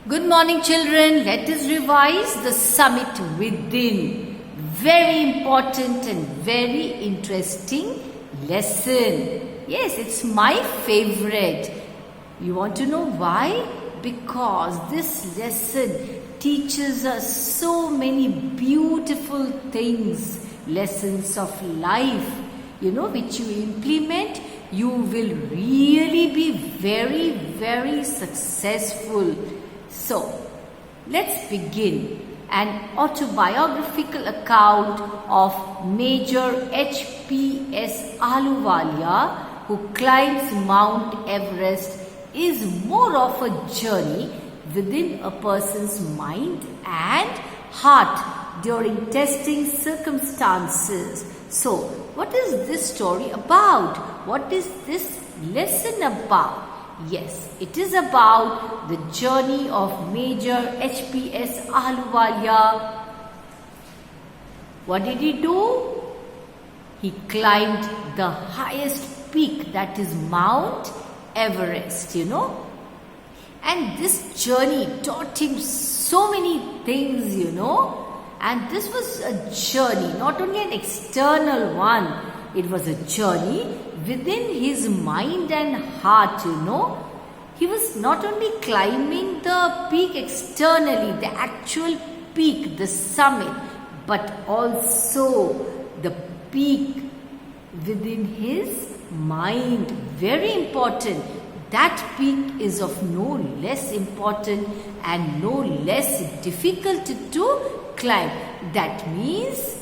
Good morning, children. Let us revise the summit within. Very important and very interesting lesson. Yes, it's my favorite. You want to know why? Because this lesson teaches us so many beautiful things, lessons of life, which you implement, you will really be very, very successful. So, let's begin. An autobiographical account of Major H.P.S. Ahluwalia, who climbs Mount Everest, is more of a journey within a person's mind and heart during testing circumstances. So, what is this story about? What is this lesson about? Yes, it is about the journey of Major H.P.S. Ahluwalia. What did he do? He climbed the highest peak, that is Mount Everest, And this journey taught him so many things, And this was a journey, not only an external one. It was a journey within his mind and heart, He was not only climbing the peak externally, the actual peak, the summit, but also the peak within his mind. Very important. That peak is of no less important and no less difficult to climb. That means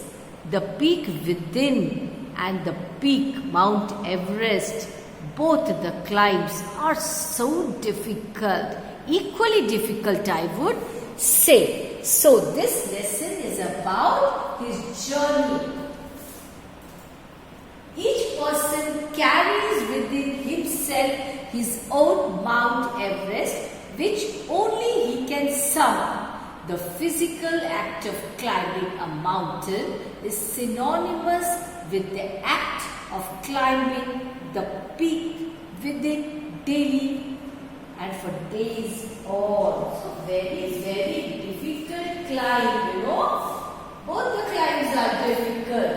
the peak within and the peak Mount Everest, both the climbs are so difficult, equally difficult I would say. So this lesson is about his journey. Each person carries within himself his own Mount Everest, which only he can summon. The physical act of climbing a mountain is synonymous with the act of climbing the peak within daily and for days on. So very, very difficult climb, Both the climbs are difficult.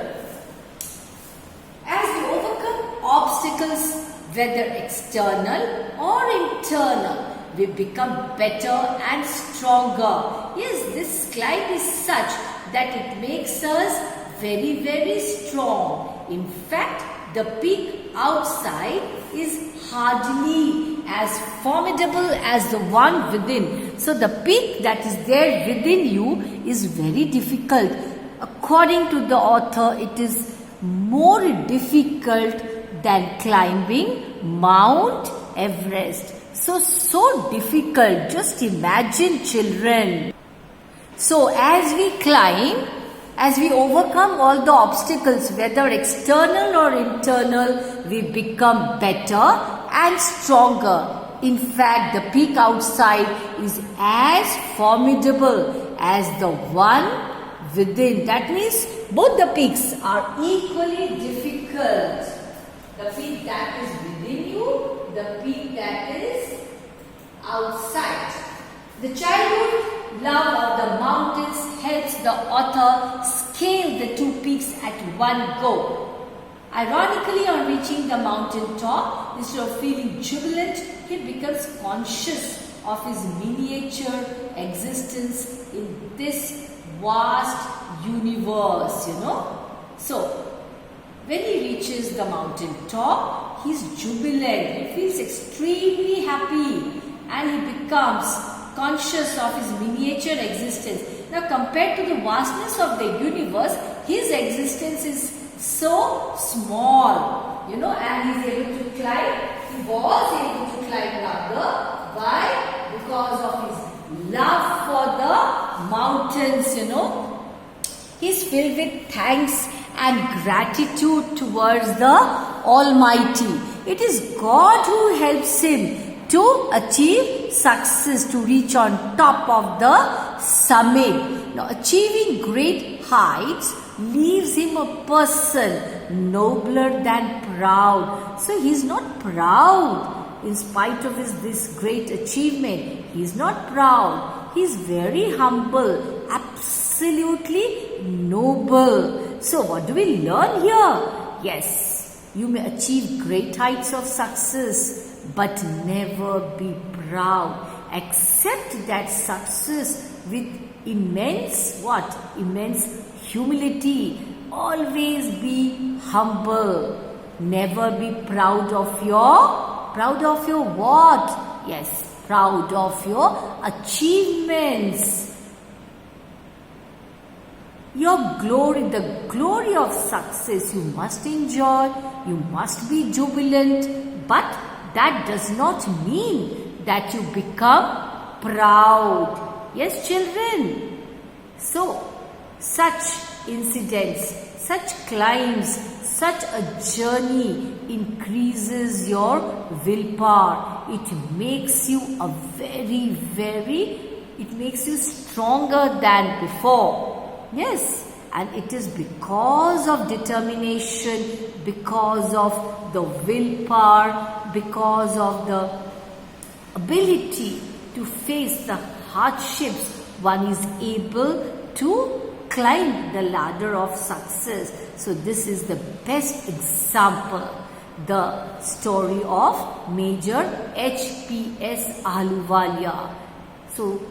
As we overcome obstacles, whether external or internal, we become better and stronger. Yes, this climb is such that it makes us very, very strong. In fact, the peak outside is hardly as formidable as the one within. So the peak that is there within you is very difficult. According to the author, it is more difficult than climbing Mount Everest. So difficult. Just imagine, children. So as we climb, as we overcome all the obstacles, whether external or internal, we become better and stronger. In fact, the peak outside is as formidable as the one within. That means both the peaks are equally difficult. The peak that is within you, the peak that is outside. The childhood love of the mountains helps the author scale the two peaks at one go. Ironically, on reaching the mountain top, instead of feeling jubilant, he becomes conscious of his miniature existence in this vast universe, So, when he reaches the mountain top, he is jubilant. He feels extremely happy and he becomes conscious of his miniature existence. Now, compared to the vastness of the universe, his existence is so small, and he is able to climb. He was able to climb rather. Why? Because of his love for the mountains, He is filled with thanks and gratitude towards the Almighty. It is God who helps him to achieve success, to reach on top of the summit. Now, achieving great heights leaves him a person nobler than proud. So, he is not proud in spite of this great achievement. He's not proud. He's very humble, absolutely noble. So what do we learn here? Yes, you may achieve great heights of success, but never be proud. Accept that success with immense what? Immense humility. Always be humble. Never be proud of your what? Yes, proud of your achievements. Your glory, the glory of success, you must enjoy, you must be jubilant, but that does not mean that you become proud. Yes, children. So, such incidents, such climbs, such a journey increases your willpower. It makes you it makes you stronger than before. Yes, and it is because of determination, because of the willpower, because of the ability to face the hardships, one is able to climb the ladder of success. So this is the best example, the story of Major H.P.S. Ahluwalia. So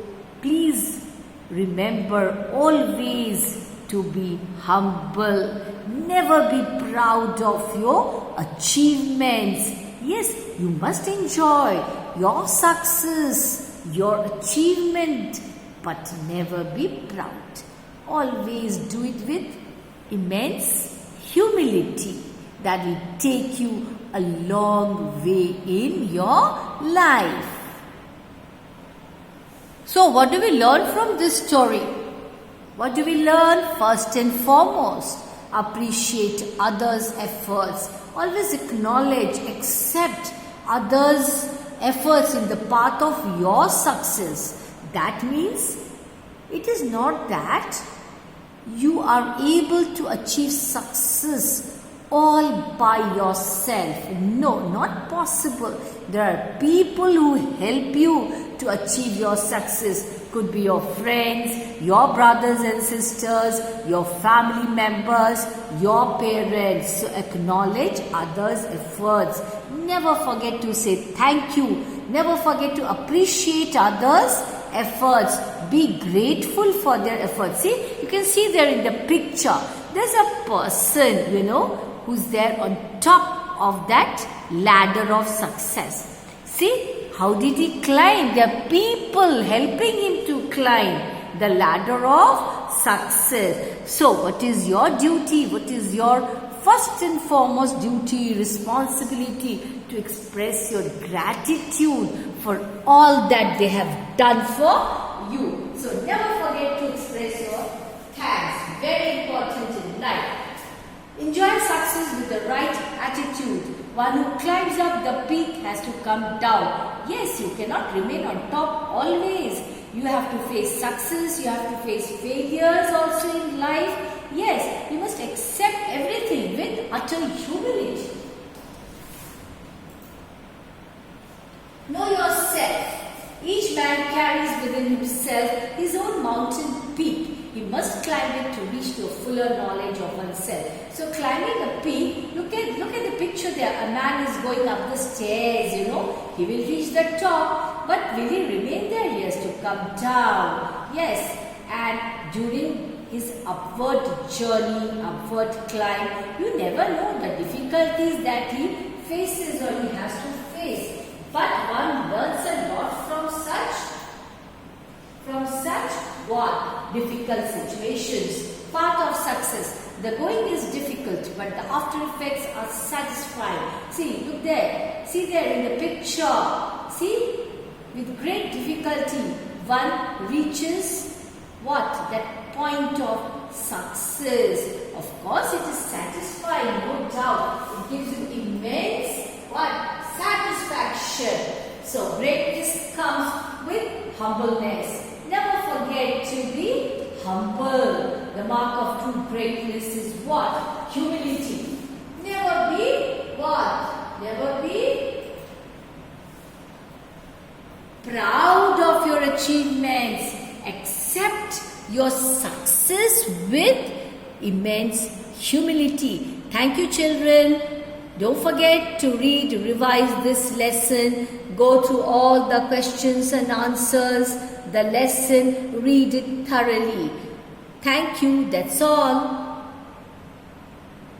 please remember always to be humble. Never be proud of your achievements. Yes, you must enjoy your success, your achievement, but never be proud. Always do it with immense humility. That will take you a long way in your life. So what do we learn from this story? What do we learn? First and foremost, appreciate others' efforts. Always acknowledge, accept others' efforts in the path of your success. That means it is not that you are able to achieve success all by yourself. No, not possible. There are people who help you to achieve your success. Could be your friends, your brothers and sisters, your family members, your parents. So acknowledge others' efforts. Never forget to say thank you. Never forget to appreciate others' efforts. Be grateful for their efforts. See, you can see there in the picture, there's a person, who's there on top of that ladder of success. See, how did he climb? There are people helping him to climb the ladder of success. So, what is your duty? What is your first and foremost duty, responsibility? To express your gratitude for all that they have done for you. So, never forget to express your thanks. Very important in life. Enjoy success with the right attitude. One who climbs up the peak has to come down. Yes, you cannot remain on top always. You have to face success, you have to face failures also in life. Yes, you must accept everything with utter humility. Know yourself. Each man carries within himself his own mountain peak. He must climb it to reach to a fuller knowledge of oneself. So climbing a peak, look at the picture there. A man is going up the stairs, He will reach the top. But will he remain there? He has to come down. Yes. And during his upward journey, upward climb, you never know the difficulties that he faces or he has to face. But one learns a lot from such what? Difficult situations. Part of success. The going is difficult, but the after effects are satisfying. See, look there. See there in the picture. See, with great difficulty, one reaches what? That point of success. Of course, it is satisfying, no doubt. It gives you immense what? Satisfaction. So, greatness comes with humbleness. Never forget to be humble. The mark of true greatness is what? Humility. Never be what? Never be proud of achievements. Accept your success with immense humility. Thank you, children. Don't forget to read, revise this lesson. Go through all the questions and answers. The lesson, read it thoroughly. Thank you. That's all.